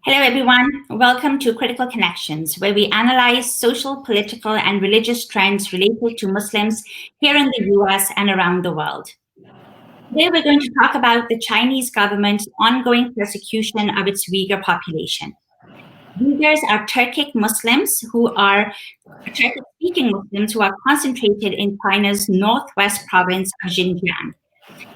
Hello, everyone. Welcome to Critical Connections, where we analyze social, political, and religious trends related to Muslims here in the US and around the world. Today, we're going to talk about the Chinese government's ongoing persecution of its Uyghur population. Uyghurs are Turkic Muslims who are Turkic-speaking Muslims who are concentrated in China's northwest province of Xinjiang.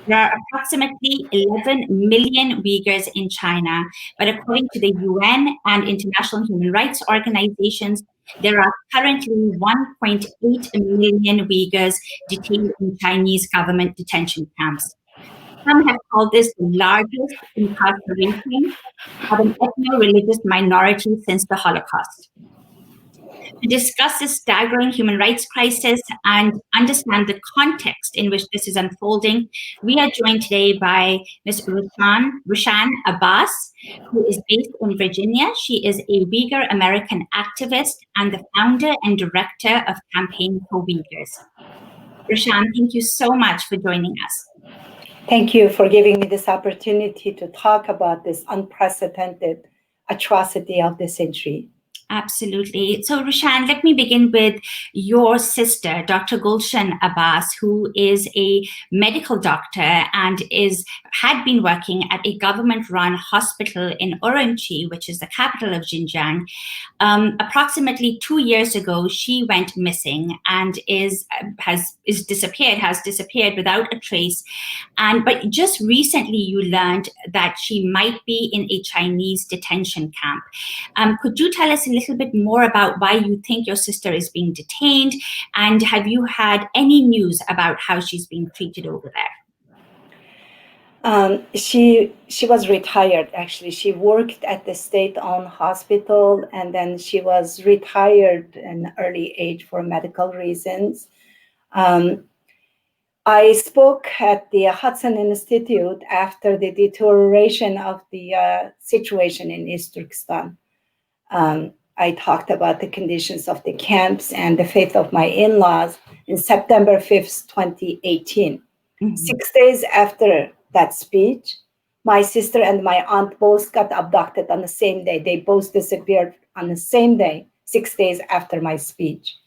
There are approximately 11 million Uyghurs in China, but according to the UN and international human rights organizations, there are currently 1.8 million Uyghurs detained in Chinese government detention camps. Some have called this the largest incarceration of an ethno-religious minority since the Holocaust. To discuss this staggering human rights crisis and understand the context in which this is unfolding, we are joined today by Ms. Rushan Abbas, who is based in Virginia. She is a Uyghur-American activist and the founder and director of Campaign for Uyghurs. Rushan, thank you so much for joining us. Thank you for giving me this opportunity to talk about this unprecedented atrocity of the century. Absolutely. So, Rushan, let me begin with your sister, Dr. Gulshan Abbas, who is a medical doctor and had been working at a government-run hospital in Urumqi, which is the capital of Xinjiang. Approximately 2 years ago, she went missing and has disappeared without a trace. But just recently, you learned that she might be in a Chinese detention camp. Could you tell us a little bit more about why you think your sister is being detained, and have you had any news about how she's being treated over there? She was retired, actually. She worked at the state-owned hospital, and then she was retired in an early age for medical reasons. I spoke at the Hudson Institute after the deterioration of the situation in East Turkestan. I talked about the conditions of the camps and the fate of my in-laws in September 5th, 2018. Mm-hmm. 6 days after that speech, my sister and my aunt both got abducted on the same day. They both disappeared on the same day, 6 days after my speech.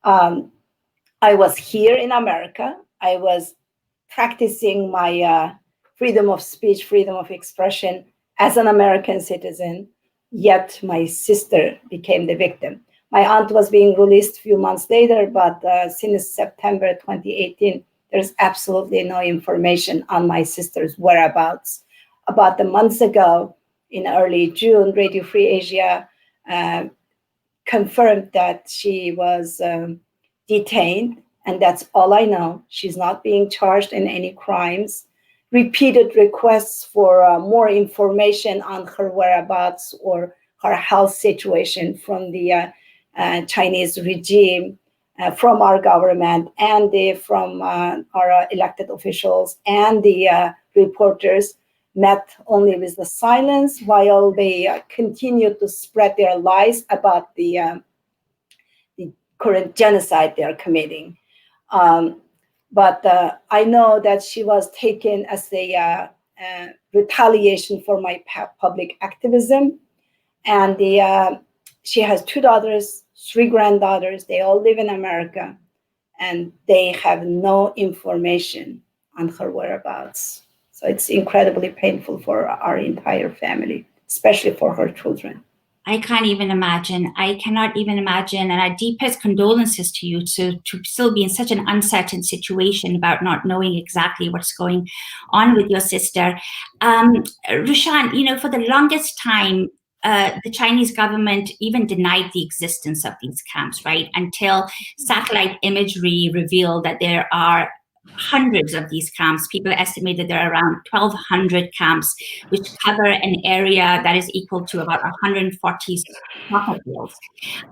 I was here in America. I was practicing my freedom of speech, freedom of expression as an American citizen. Yet my sister became the victim. My aunt was being released a few months later, but since September 2018, there's absolutely no information on my sister's whereabouts. About a month ago, in early June, Radio Free Asia confirmed that she was detained, and that's all I know. She's not being charged in any crimes. Repeated requests for more information on her whereabouts or her health situation from the Chinese regime, from our government, and from our elected officials and the reporters met only with the silence while they continue to spread their lies about the current genocide they're committing. But I know that she was taken as a retaliation for my public activism. And she has 2 daughters, 3 granddaughters. They all live in America. And they have no information on her whereabouts. So it's incredibly painful for our entire family, especially for her children. I can't even imagine. I cannot even imagine. And our deepest condolences to you to still be in such an uncertain situation about not knowing exactly what's going on with your sister. Rushan, for the longest time, the Chinese government even denied the existence of these camps, right? Until satellite imagery revealed that there are hundreds of these camps. People estimate that there are around 1,200 camps, which cover an area that is equal to about 140 soccer fields.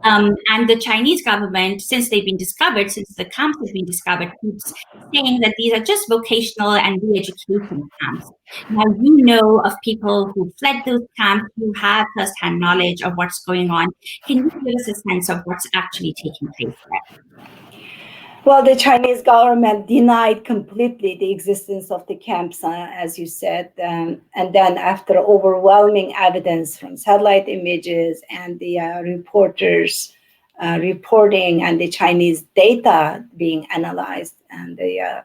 And the Chinese government, since the camps have been discovered, keeps saying that these are just vocational and re-education camps. Now, you know of people who fled those camps, who have first-hand knowledge of what's going on. Can you give us a sense of what's actually taking place there? Well, the Chinese government denied completely the existence of the camps, as you said. And then, after overwhelming evidence from satellite images and the reporters reporting and the Chinese data being analyzed and the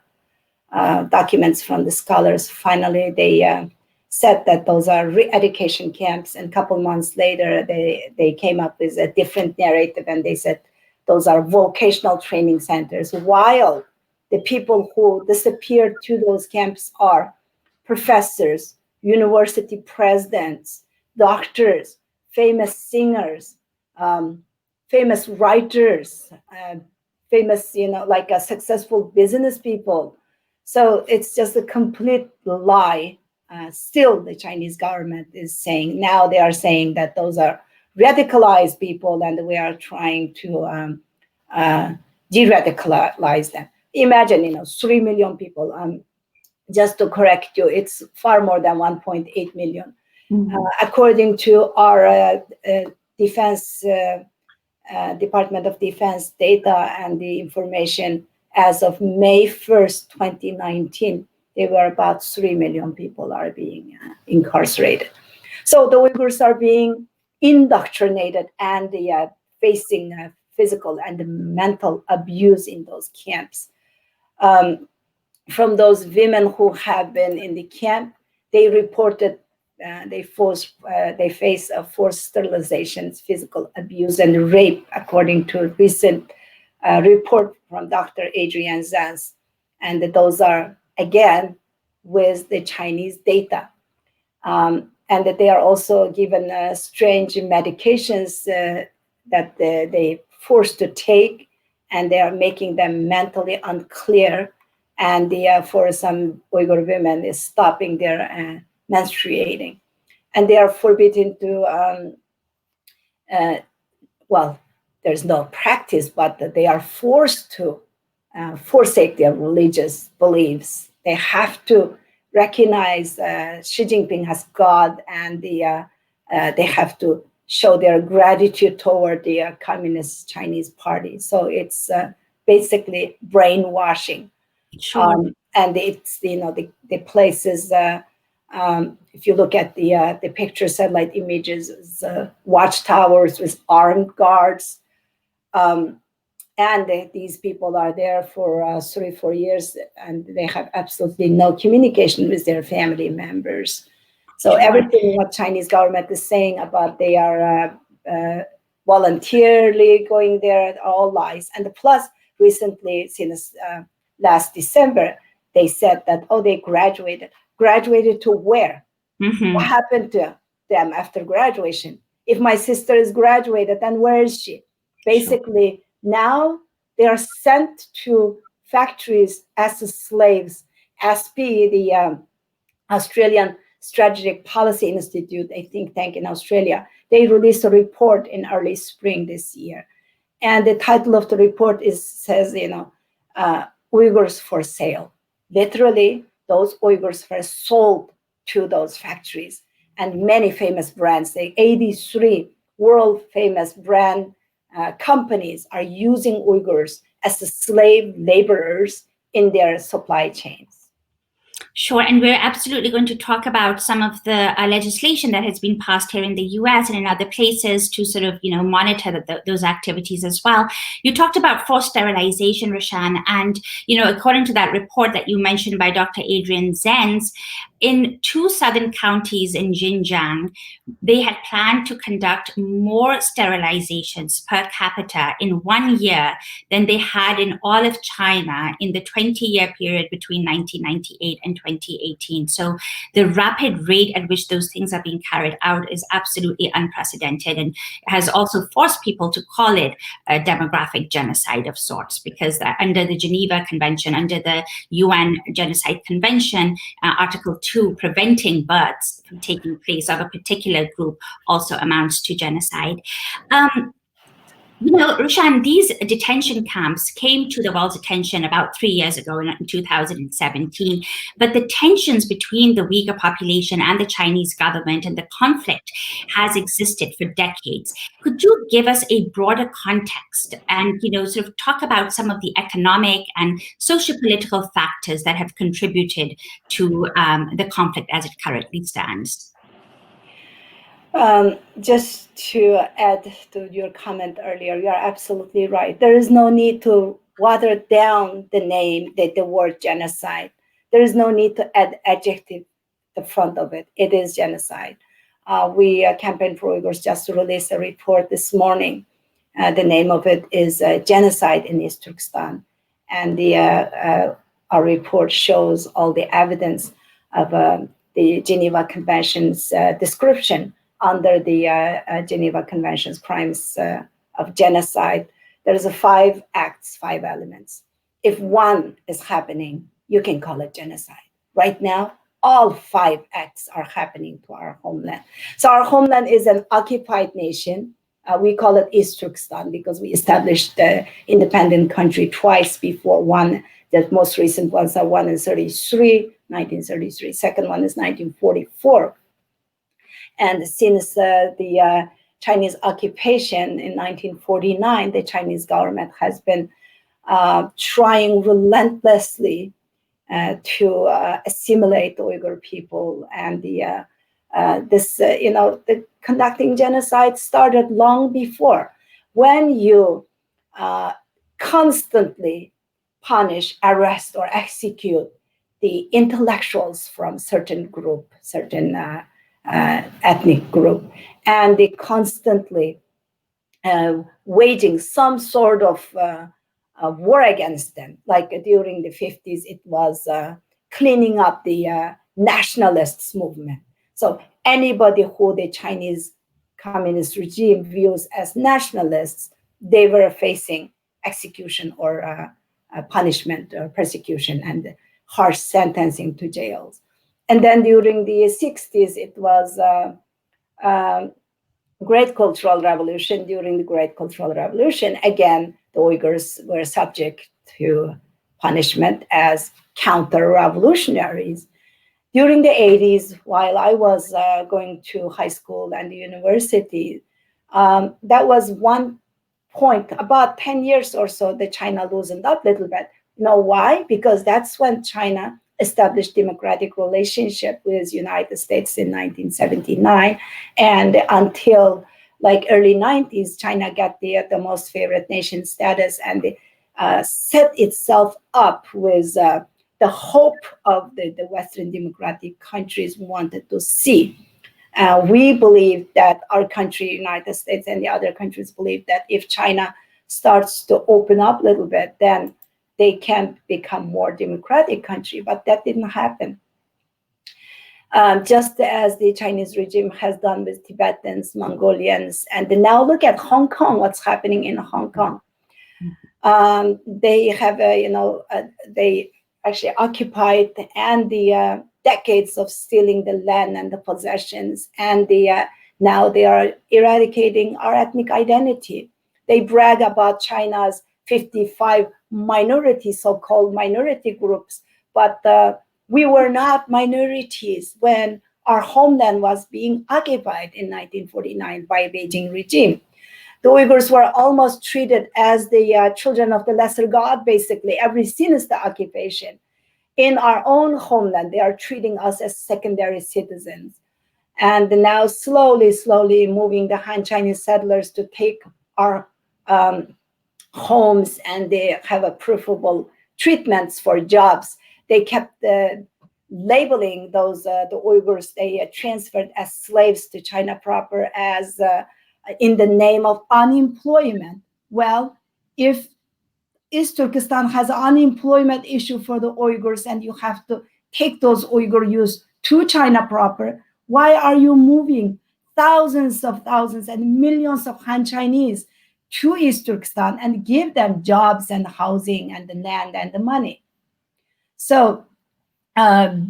documents from the scholars, finally they said that those are re-education camps. And a couple months later, they came up with a different narrative and they said those are vocational training centers, while the people who disappeared to those camps are professors, university presidents, doctors, famous singers, famous writers, famous, like successful business people. So it's just a complete lie. Still, the Chinese government is saying, now they are saying that those are radicalized people and we are trying to de-radicalize them. Imagine, 3 million people. Just to correct you, it's far more than 1.8 million. According to our defense Department of Defense data and the information as of May 1st, 2019, there were about 3 million people are being incarcerated. So the Uyghurs are being indoctrinated and they are facing physical and mental abuse in those camps. From those women who have been in the camp, they reported they face forced sterilizations, physical abuse, and rape, according to a recent report from Dr. Adrian Zans. And those are, again, with the Chinese data. And that they are also given strange medications that they forced to take, and they are making them mentally unclear. And for some Uyghur women, is stopping their menstruating, and they are forbidden to. Well, there's no practice, but they are forced to forsake their religious beliefs. They have to recognize Xi Jinping as God, and they have to show their gratitude toward the Communist Chinese Party. So it's basically brainwashing. Sure. And it's the places. If you look at the picture satellite images, watchtowers with armed guards, and these people are there for 3-4 years, and they have absolutely no communication with their family members. So Sure. everything what Chinese government is saying about they are voluntarily going there, all lies. And plus, recently, since last December, they said that, they graduated. Graduated to where? What happened to them after graduation? If my sister is graduated, then where is she? Basically, now they are sent to factories as slaves. ASPI, the Australian Strategic Policy Institute, a think tank in Australia, they released a report in early spring this year. And the title of the report says, Uyghurs for sale. Literally, those Uyghurs were sold to those factories. And many famous brands, the 83 world famous brand companies are using Uyghurs as the slave laborers in their supply chains. Sure, and we're absolutely going to talk about some of the legislation that has been passed here in the US and in other places to sort of, monitor those activities as well. You talked about forced sterilization, Rushan, and, according to that report that you mentioned by Dr. Adrian Zenz, in 2 southern counties in Xinjiang, they had planned to conduct more sterilizations per capita in 1 year than they had in all of China in the 20-year period between 1998 and 2018. So the rapid rate at which those things are being carried out is absolutely unprecedented, and has also forced people to call it a demographic genocide of sorts, because under the Geneva Convention, under the UN Genocide Convention, Article 2, preventing births from taking place of a particular group also amounts to genocide. Rushan, these detention camps came to the world's attention about 3 years ago in 2017, but the tensions between the Uyghur population and the Chinese government and the conflict has existed for decades. Could you give us a broader context and, sort of talk about some of the economic and socio-political factors that have contributed to the conflict as it currently stands? Just to add to your comment earlier, you are absolutely right. There is no need to water down the word genocide. There is no need to add adjective to the front of it. It is genocide. We Campaign for Uyghurs just released a report this morning. The name of it is Genocide in East Turkestan. And our report shows all the evidence of the Geneva Convention's description under the Geneva Convention's crimes of genocide. There's 5 acts, 5 elements. If one is happening, you can call it genocide. Right now, all 5 acts are happening to our homeland. So our homeland is an occupied nation. We call it East Turkestan because we established the independent country twice before. One, the most recent ones are one in 1933. Second one is 1944. And since the Chinese occupation in 1949, the Chinese government has been trying relentlessly to assimilate the Uyghur people. And the conducting genocide started long before. When you constantly punish, arrest, or execute the intellectuals from certain group, certain ethnic group, and they constantly waging some sort of war against them. Like during the 50s, it was cleaning up the nationalists movement. So anybody who the Chinese communist regime views as nationalists, they were facing execution or punishment or persecution and harsh sentencing to jails. And then during the 60s, it was Great Cultural Revolution. During the Great Cultural Revolution, again, the Uyghurs were subject to punishment as counter-revolutionaries. During the 80s, while I was going to high school and the university, that was one point, about 10 years or so, that China loosened up a little bit. You know why? Because that's when China established democratic relationship with United States in 1979, and until like early 90s, China got the most favored nation status and set itself up with the hope of the Western democratic countries wanted to see. We believe that our country, United States, and the other countries believe that if China starts to open up a little bit, then they can become more democratic country, but that didn't happen. Just as the Chinese regime has done with Tibetans, Mongolians, and now look at Hong Kong, what's happening in Hong Kong. They have, they actually occupied and the decades of stealing the land and the possessions, and now they are eradicating our ethnic identity. They brag about China's 55 minority, so-called minority groups, but we were not minorities when our homeland was being occupied in 1949 by Beijing regime. The Uyghurs were almost treated as the children of the lesser god, basically, since the occupation. In our own homeland, they are treating us as secondary citizens. And now slowly moving the Han Chinese settlers to take our homes, and they have approvable treatments for jobs. They kept labeling those the Uyghurs. They transferred as slaves to China proper as in the name of unemployment. Well, if East Turkestan has an unemployment issue for the Uyghurs and you have to take those Uyghur youths to China proper, why are you moving thousands and millions of Han Chinese to East Turkestan and give them jobs and housing and the land and the money? So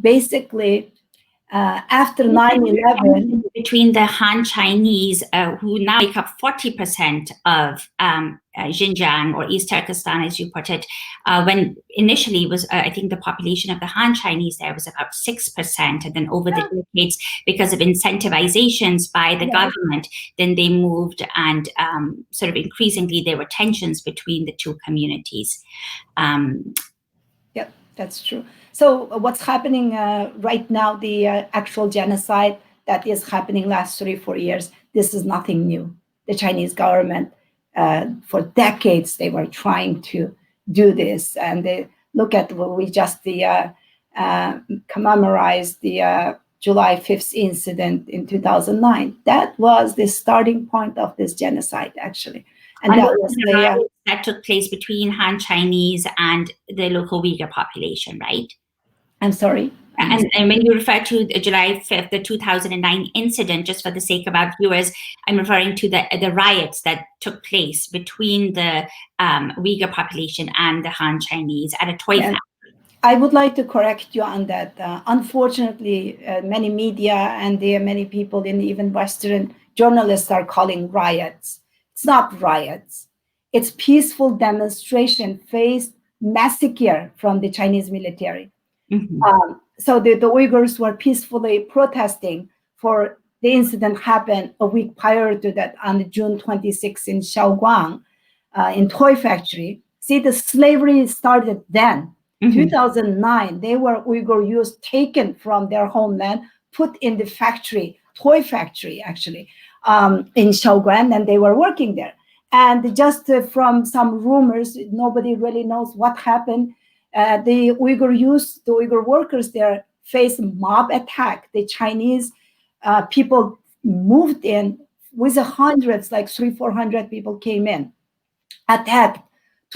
basically, after 9/11, between the Han Chinese, who now make up 40% of Xinjiang, or East Turkestan, as you put it, when initially was, I think the population of the Han Chinese there was about 6%, and then over the decades, because of incentivizations by the government, then they moved, and sort of increasingly there were tensions between the two communities. Yep, that's true. So what's happening right now, the actual genocide that is happening last 3-4 years, this is nothing new. The Chinese government, for decades, they were trying to do this. And they look at what we just commemorized the July 5th incident in 2009. That was the starting point of this genocide, actually. And that was the that took place between Han Chinese and the local Uyghur population, right? I'm sorry. And when you refer to July 5th, the 2009 incident, just for the sake of our viewers, I'm referring to the riots that took place between the Uyghur population and the Han Chinese at a toy factory. I would like to correct you on that. Unfortunately, many media and many people, and even Western journalists, are calling riots. It's not riots. It's peaceful demonstration faced massacre from the Chinese military. Mm-hmm. So the Uyghurs were peacefully protesting for the incident happened a week prior to that on June 26 in Shaoguang, in toy factory. See, the slavery started then. Mm-hmm. 2009, they were Uyghur youths taken from their homeland, put in the factory, toy factory actually, in Shaoguang, and they were working there. And just from some rumors, nobody really knows what happened. The Uyghur youth, the Uyghur workers there faced mob attack. The Chinese people moved in with hundreds, like 300-400 people came in, attacked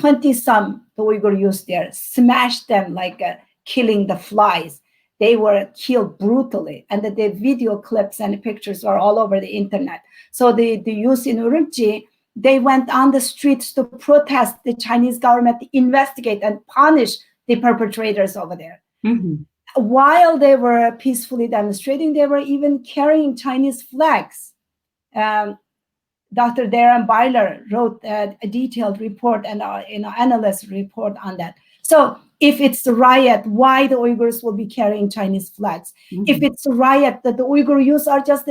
20-some, the Uyghur youth there, smashed them like killing the flies. They were killed brutally. And the video clips and pictures are all over the internet. So the youth in Urumqi, they went on the streets to protest the Chinese government, to investigate and punish the perpetrators over there. Mm-hmm. While they were peacefully demonstrating, they were even carrying Chinese flags. Dr. Darren Byler wrote a detailed report and analyst report on that. So if it's a riot, why the Uyghurs will be carrying Chinese flags? Mm-hmm. If it's a riot that the Uyghur youth are just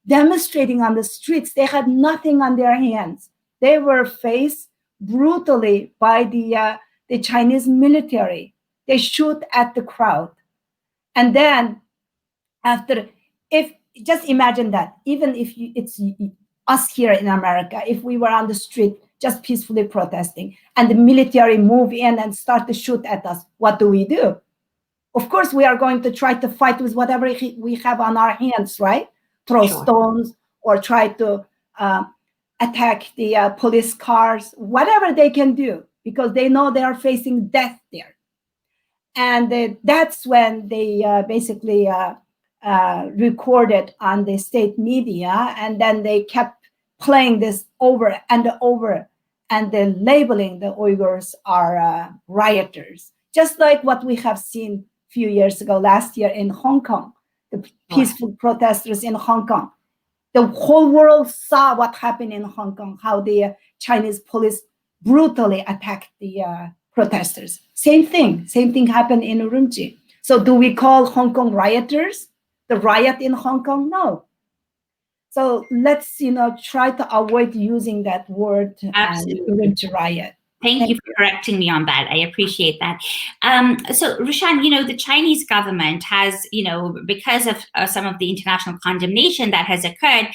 demonstrating on the streets, they had nothing on their hands. They were faced brutally by the Chinese military. They shoot at the crowd. And then just imagine that, even if it's us here in America, if we were on the street just peacefully protesting and the military move in and start to shoot at us, what do? Of course, we are going to try to fight with whatever we have on our hands, right? Throw stones or try to attack the police cars, whatever they can do, because they know they are facing death there. And that's when they basically recorded on the state media, and then they kept playing this over and over, and then labeling the Uyghurs are rioters, just like what we have seen a few years ago, last year in Hong Kong, the peaceful protesters in Hong Kong. The whole world saw what happened in Hong Kong, how the Chinese police brutally attacked the protesters. Same thing happened in Urumqi. So do we call Hong Kong rioters? The riot in Hong Kong? No. So let's, try to avoid using that word, Urumqi riot. Thank you for correcting me on that. I appreciate that. So, Rushan, the Chinese government has, because of some of the international condemnation that has occurred,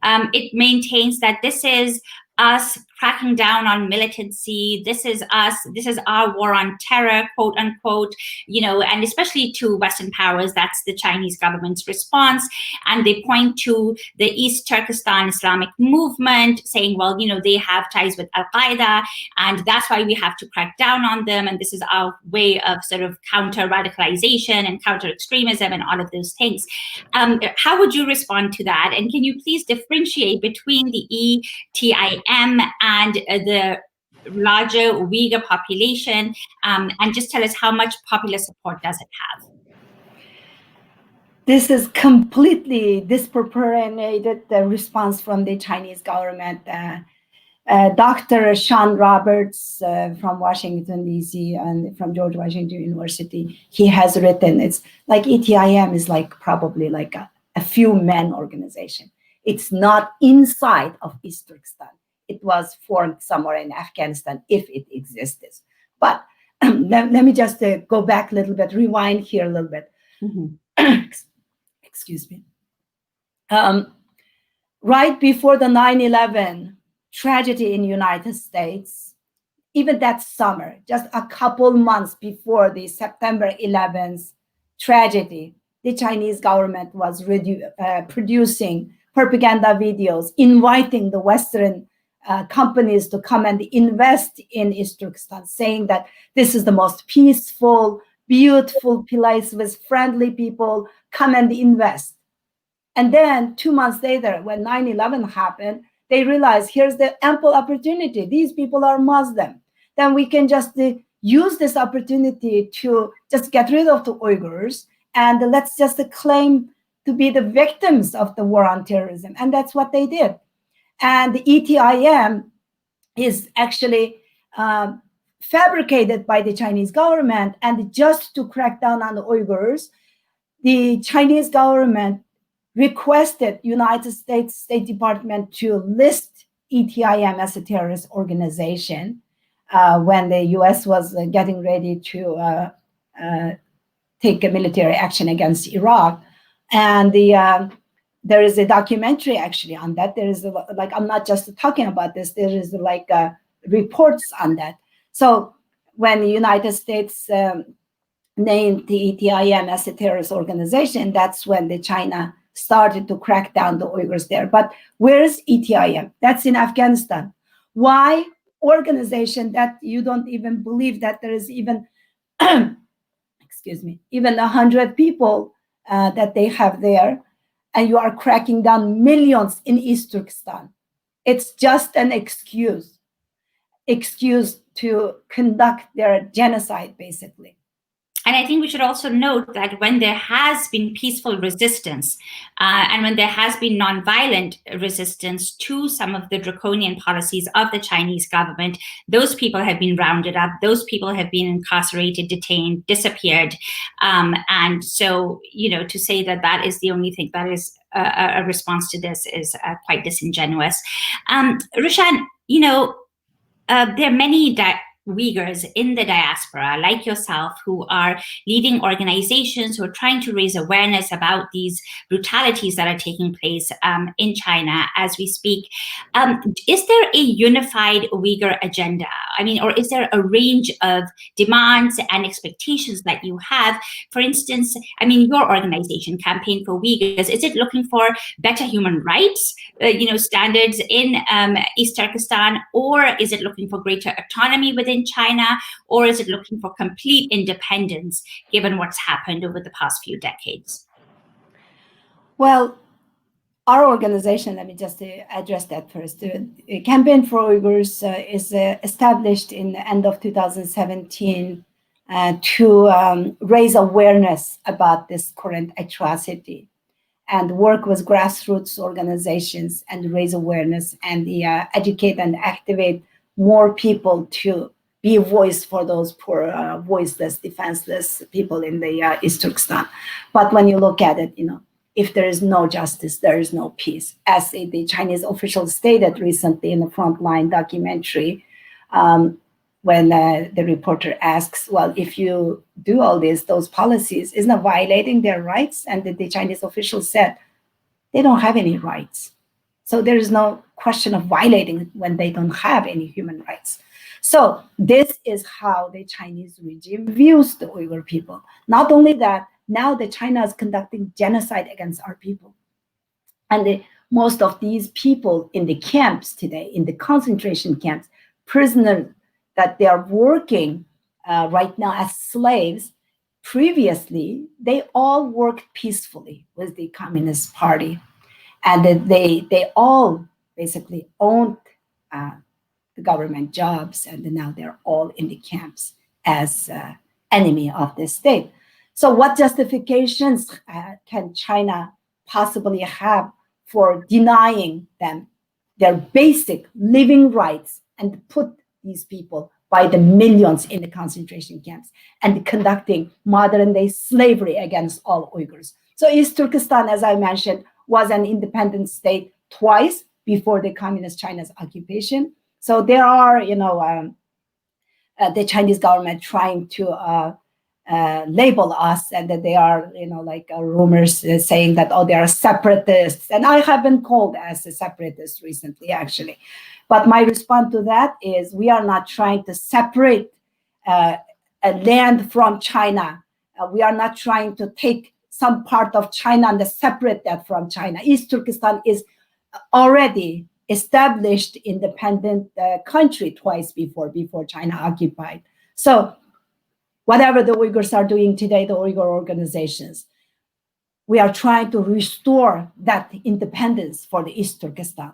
it maintains that this is us cracking down on militancy. This is our war on terror, quote unquote, and especially to Western powers, that's the Chinese government's response. And they point to the East Turkestan Islamic movement, saying, well, they have ties with Al-Qaeda, and that's why we have to crack down on them. And this is our way of sort of counter-radicalization and counter-extremism and all of those things. How would you respond to that? And can you please differentiate between the ETIM and the larger Uyghur population, and just tell us how much popular support does it have? this is completely disproportionated the response from the Chinese government. Dr. Sean Roberts from Washington, D.C. and from George Washington University, he has written, it's like ETIM is like probably like a few men organization. It's not inside of East Turkestan. It was formed somewhere in Afghanistan, if it existed. But let me just go back a little bit, rewind here a little bit. Mm-hmm. Excuse me. Right before the 9/11 tragedy in the United States, even that summer, just a couple months before the September 11th tragedy, the Chinese government was producing propaganda videos, inviting the Western companies to come and invest in East Turkestan, saying that this is the most peaceful, beautiful place with friendly people, come and invest. And then 2 months later, when 9/11 happened, they realized here's the ample opportunity. These people are Muslim. Then we can just use this opportunity to just get rid of the Uyghurs and let's just claim to be the victims of the war on terrorism. And that's what they did. And the ETIM is actually fabricated by the Chinese government. And just to crack down on the Uyghurs, the Chinese government requested United States State Department to list ETIM as a terrorist organization when the US was getting ready to take a military action against Iraq. And there is a documentary actually on that. There is like, I'm not just talking about this, there is like reports on that. So when the United States named the ETIM as a terrorist organization, that's when the China started to crack down the Uyghurs there. But where is ETIM? That's in Afghanistan. Why organization that you don't even believe that there is even, excuse me, even 100 people that they have there, and you are cracking down millions in East Turkestan? It's just an excuse to conduct their genocide, basically. And I think we should also note that when there has been peaceful resistance and when there has been nonviolent resistance to some of the draconian policies of the Chinese government, those people have been rounded up, those people have been incarcerated, detained, disappeared. And so, you know, to say that that is the only thing that is a response to this is quite disingenuous. Rushan, you know, there are many Uyghurs in the diaspora, like yourself, who are leading organizations who are trying to raise awareness about these brutalities that are taking place in China as we speak. Is there a unified Uyghur agenda? I mean, or is there a range of demands and expectations that you have? For instance, I mean, your organization, Campaign for Uyghurs, is it looking for better human rights, standards in East Turkestan, or is it looking for greater autonomy within China, or is it looking for complete independence given what's happened over the past few decades? Well, our organization, let me just address that first. The Campaign for Uyghurs is established in the end of 2017 to raise awareness about this current atrocity and work with grassroots organizations and raise awareness and educate and activate more people to be a voice for those poor, voiceless, defenseless people in the East Turkestan. But when you look at it, if there is no justice, there is no peace. As the Chinese officials stated recently in the Frontline documentary, when the reporter asks, well, if you do all those policies, isn't it violating their rights? And the Chinese officials said, they don't have any rights. So there is no question of violating when they don't have any human rights. So this is how the Chinese regime views the Uyghur people. Not only that, now that China is conducting genocide against our people. And most of these people in the camps today, in the concentration camps, prisoners that they are working right now as slaves, previously, they all worked peacefully with the Communist Party. And they all basically owned the government jobs, and now they're all in the camps as enemy of the state. So what justifications can China possibly have for denying them their basic living rights and put these people by the millions in the concentration camps and conducting modern-day slavery against all Uyghurs? So East Turkestan, as I mentioned, was an independent state twice before the communist China's occupation. So there are, the Chinese government trying to label us, and that they are, rumors saying that, oh, they are separatists. And I have been called as a separatist recently, actually. But my response to that is we are not trying to separate a land from China. We are not trying to take some part of China and separate that from China. East Turkestan is already established independent country twice before China occupied. So whatever the Uyghurs are doing today, the Uyghur organizations, we are trying to restore that independence for the East Turkestan.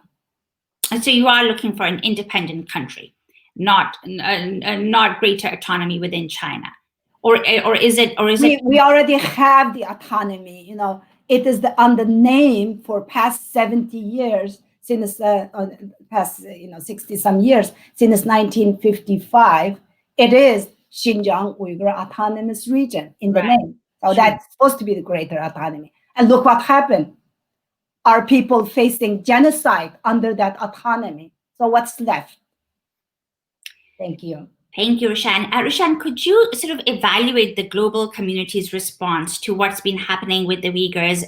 And so you are looking for an independent country, not greater autonomy within China, or is it? We already have the autonomy. It is on the name for past 70 years, since past 60 some years, since 1955. It is Xinjiang Uyghur Autonomous Region in the name. So that's supposed to be the greater autonomy. And look what happened. Are people facing genocide under that autonomy? So what's left? Thank you. Thank you, Rushan. Rushan, could you sort of evaluate the global community's response to what's been happening with the Uyghurs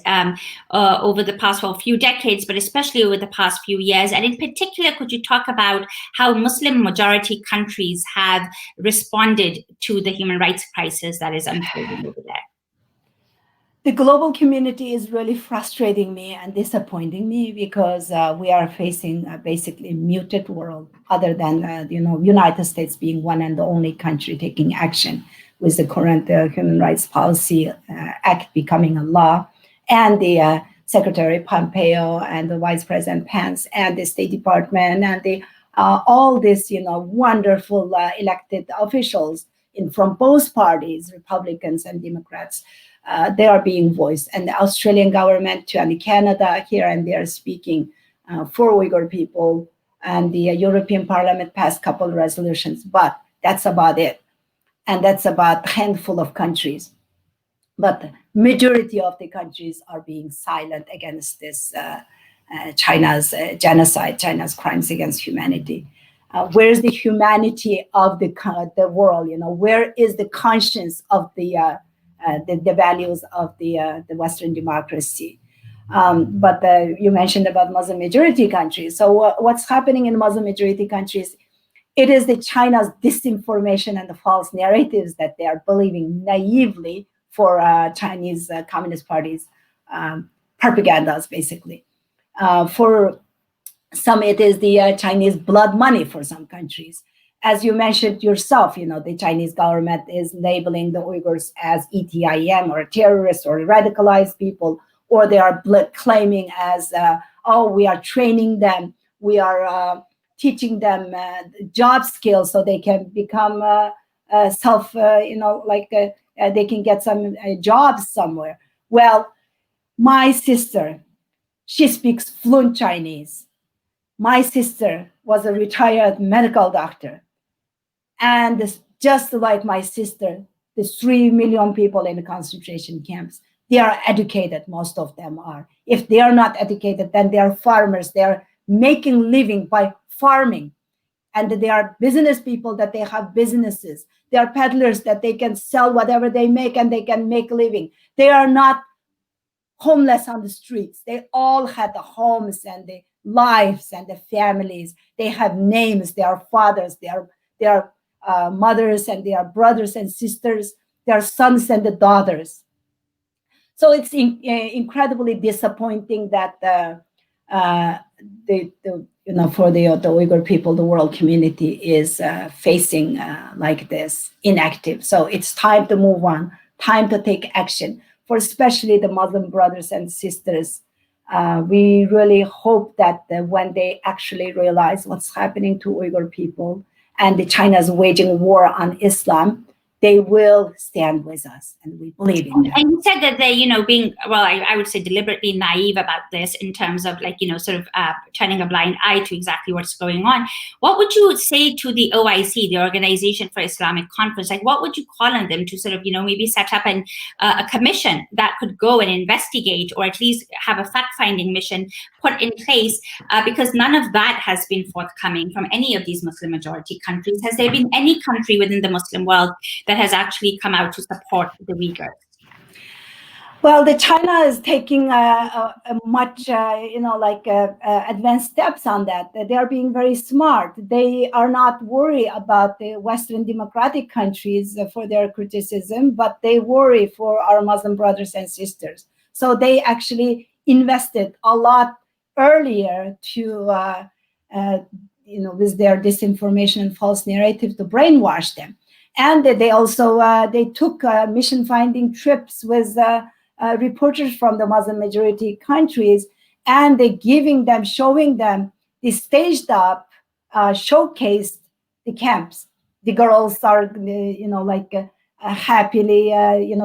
over the past few decades, but especially over the past few years? And in particular, could you talk about how Muslim majority countries have responded to the human rights crisis that is unfolding over there? The global community is really frustrating me and disappointing me because we are facing basically a muted world, other than United States being one and the only country taking action with the current Human Rights Policy Act becoming a law, and the Secretary Pompeo and the Vice President Pence and the State Department and the all these wonderful elected officials from both parties, Republicans and Democrats. They are being voiced, and the Australian government and Canada here and there speaking for Uyghur people, and the European Parliament passed a couple of resolutions, but that's about it. And that's about a handful of countries. But the majority of the countries are being silent against this China's genocide, China's crimes against humanity. Where's the humanity of the world? Where is the conscience of the values of the Western democracy? But you mentioned about Muslim majority countries. So what's happening in Muslim majority countries? It is the China's disinformation and the false narratives that they are believing naively for Chinese Communist Party's propagandas, basically. For some, it is the Chinese blood money for some countries. As you mentioned yourself, the Chinese government is labeling the Uyghurs as ETIM or terrorists or radicalized people, or they are claiming as, we are training them, we are teaching them job skills so they can become they can get some jobs somewhere. Well, my sister, she speaks fluent Chinese. My sister was a retired medical doctor. And just like my sister, the 3 million people in the concentration camps, they are educated, most of them are. If they are not educated, then they are farmers. They are making living by farming. And they are business people that they have businesses. They are peddlers that they can sell whatever they make and they can make a living. They are not homeless on the streets. They all had the homes and the lives and the families. They have names. They are fathers. They are mothers, and they are brothers and sisters. They are sons and the daughters. So it's incredibly disappointing that for the Uyghur people, the world community is facing like this, inactive. So it's time to move on, time to take action for especially the Muslim brothers and sisters. We really hope that when they actually realize what's happening to Uyghur people and China's waging war on Islam, they will stand with us, and we believe in that. And you said that they, being, well, I would say deliberately naive about this in terms of sort of turning a blind eye to exactly what's going on. What would you say to the OIC, the Organization for Islamic Conference? Like, what would you call on them to sort of, maybe set up a commission that could go and investigate, or at least have a fact-finding mission put in place? Because none of that has been forthcoming from any of these Muslim majority countries. Has there been any country within the Muslim world that has actually come out to support the Uyghurs? Well, China is taking much, advanced steps on that. They are being very smart. They are not worried about the Western democratic countries for their criticism, but they worry for our Muslim brothers and sisters. So they actually invested a lot earlier to, with their disinformation and false narrative, to brainwash them. And they also they took mission finding trips with reporters from the Muslim majority countries, and they showing them the staged up, showcased the camps. The girls are, happily,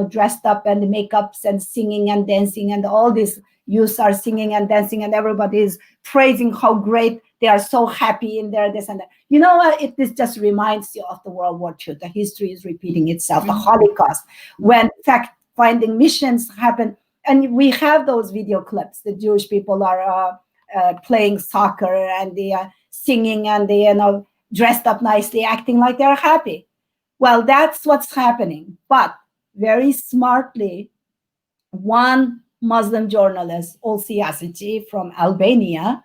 dressed up and the makeups and singing and dancing, and all these youths are singing and dancing, and everybody is praising how great they are, so happy in their this and that. This just reminds you of the World War II. The history is repeating itself. The Holocaust, when fact-finding missions happen, and we have those video clips. The Jewish people are playing soccer, and they are singing, and they dressed up nicely, acting like they're happy. Well, that's what's happening. But very smartly, one Muslim journalist, Olsi from Albania,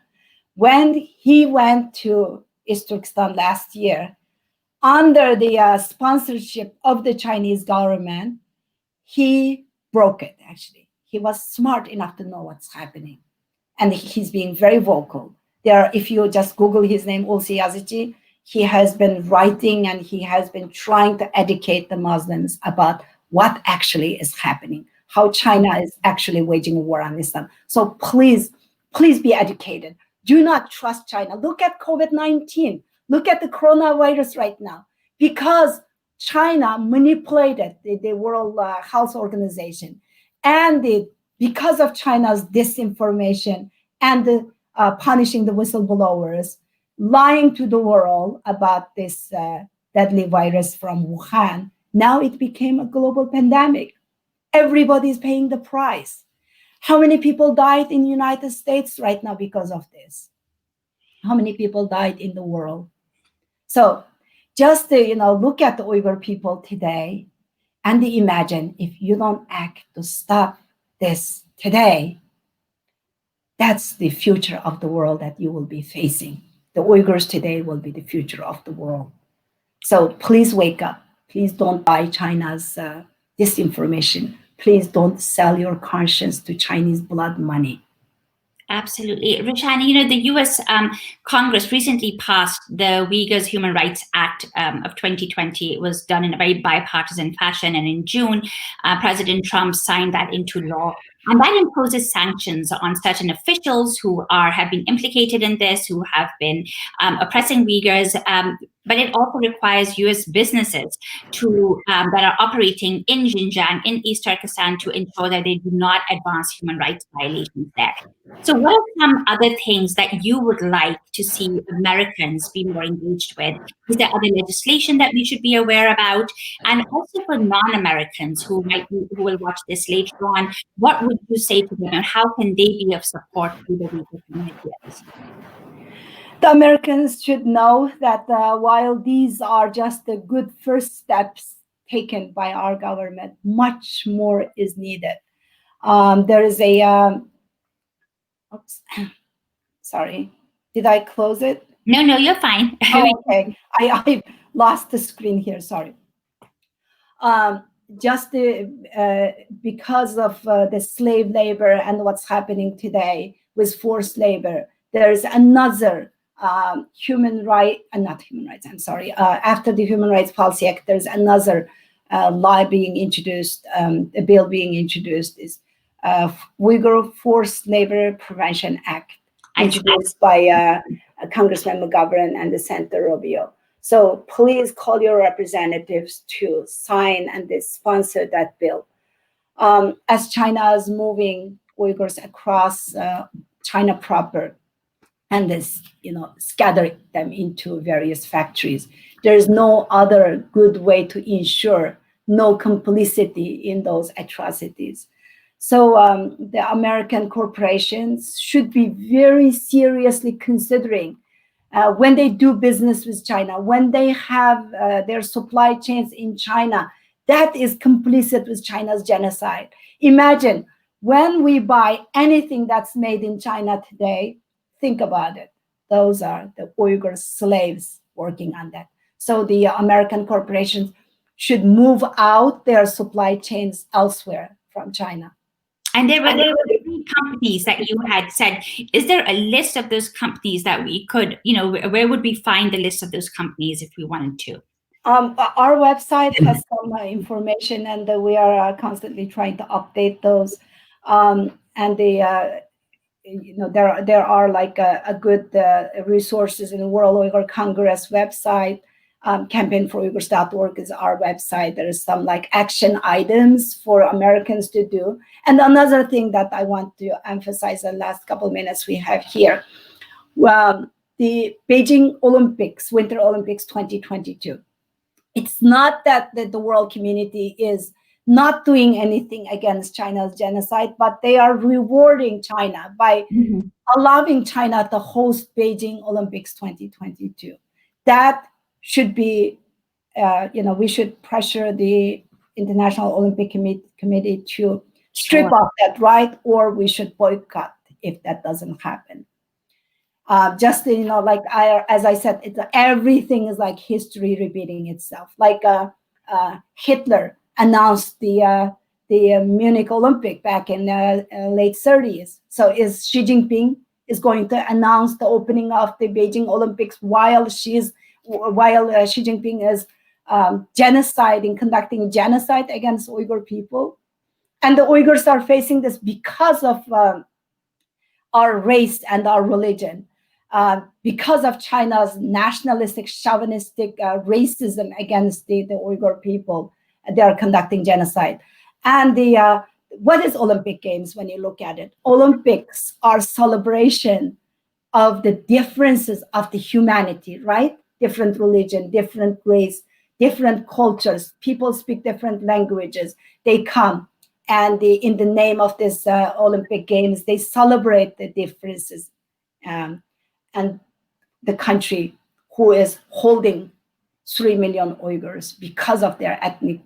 when he went to East Turkestan last year, under the sponsorship of the Chinese government, he broke it, actually. He was smart enough to know what's happening. And he's being very vocal. If you just Google his name, Olsi, he has been writing, and he has been trying to educate the Muslims about what actually is happening, how China is actually waging a war on Islam. So please be educated. Do not trust China. Look at COVID-19. Look at the coronavirus right now. Because China manipulated the World Health Organization. And because of China's disinformation and punishing the whistleblowers, lying to the world about this deadly virus from Wuhan, now it became a global pandemic. Everybody's paying the price. How many people died in the United States right now because of this? How many people died in the world? So just look at the Uyghur people today, and imagine if you don't act to stop this today, that's the future of the world that you will be facing. The Uyghurs today will be the future of the world. So please wake up. Please don't buy China's disinformation. Please don't sell your conscience to Chinese blood money. Absolutely. Rushan, the US Congress recently passed the Uyghurs Human Rights Act of 2020. It was done in a very bipartisan fashion. And in June, President Trump signed that into law. And that imposes sanctions on certain officials who have been implicated in this, who have been oppressing Uyghurs. But it also requires US businesses that are operating in Xinjiang, in East Turkestan, to ensure that they do not advance human rights violations there. So what are some other things that you would like to see Americans be more engaged with? Is there other legislation that we should be aware about? And also for non-Americans who will watch this later on, what would you say to them, and how can they be of support to the Uyghur community? The Americans should know that while these are just the good first steps taken by our government, much more is needed. There is a, oops, sorry, did I close it? No, you're fine. Oh, okay, I lost the screen here, sorry. Just because of the slave labor and what's happening today with forced labor, there's another not human rights, I'm sorry. After the Human Rights Policy Act, there's another law being introduced, a bill being introduced, is Uyghur Forced Labor Prevention Act, introduced by Congressman McGovern and the Senator Rubio. So please call your representatives to sign and they sponsor that bill. As China is moving Uyghurs across China proper, and this, scatter them into various factories. There is no other good way to ensure no complicity in those atrocities. So the American corporations should be very seriously considering when they do business with China, when they have their supply chains in China, that is complicit with China's genocide. Imagine when we buy anything that's made in China today, think about it. Those are the Uyghur slaves working on that. So the American corporations should move out their supply chains elsewhere from China. And there were three companies that you had said. Is there a list of those companies that we could, where would we find the list of those companies if we wanted to? Our website has some information, and we are constantly trying to update those. And there are like a good resources in the World Uyghur Congress website. Campaignforuyghurs.org is our website. There is some like action items for Americans to do. And another thing that I want to emphasize the last couple of minutes we have here, the Beijing Olympics, Winter Olympics 2022. It's not that the world community is not doing anything against China's genocide, but they are rewarding China by allowing China to host Beijing Olympics 2022. That should be, we should pressure the International Olympic Committee to strip off that right, or we should boycott if that doesn't happen. As I said, everything is like history repeating itself. Like Hitler announced the Munich Olympic back in late 30s. So is Xi Jinping is going to announce the opening of the Beijing Olympics while Xi Jinping is conducting genocide against Uyghur people? And the Uyghurs are facing this because of our race and our religion. Because of China's nationalistic, chauvinistic racism against the Uyghur people, they are conducting genocide. And what is Olympic Games when you look at it? Olympics are celebration of the differences of the humanity, right? Different religion, different race, different cultures. People speak different languages. They come, and in the name of this Olympic Games, they celebrate the differences. And the country who is holding 3 million Uyghurs because of their ethnic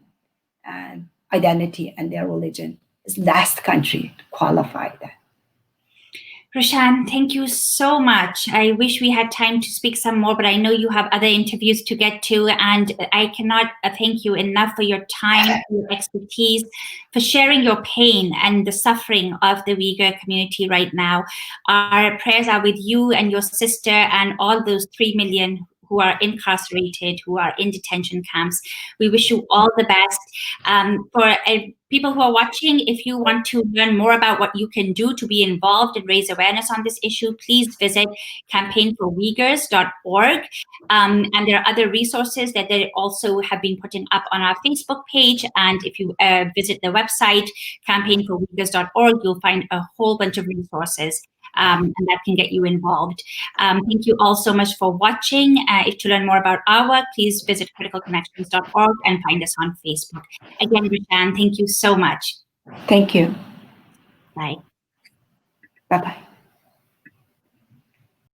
identity and their religion is the last country to qualify that. Rushan, thank you so much. I wish we had time to speak some more, but I know you have other interviews to get to, and I cannot thank you enough for your time, your expertise, for sharing your pain and the suffering of the Uyghur community right now. Our prayers are with you and your sister and all those 3 million who are incarcerated, who are in detention camps. We wish you all the best. For people who are watching, if you want to learn more about what you can do to be involved and raise awareness on this issue, please visit campaignforuyghurs.org. And there are other resources that they also have been putting up on our Facebook page. And if you visit the website, campaignforuyghurs.org, you'll find a whole bunch of resources. And that can get you involved. Thank you all so much for watching. If to learn more about our work, please visit criticalconnections.org and find us on Facebook. Again, Rushan, thank you so much. Thank you. Bye. Bye-bye.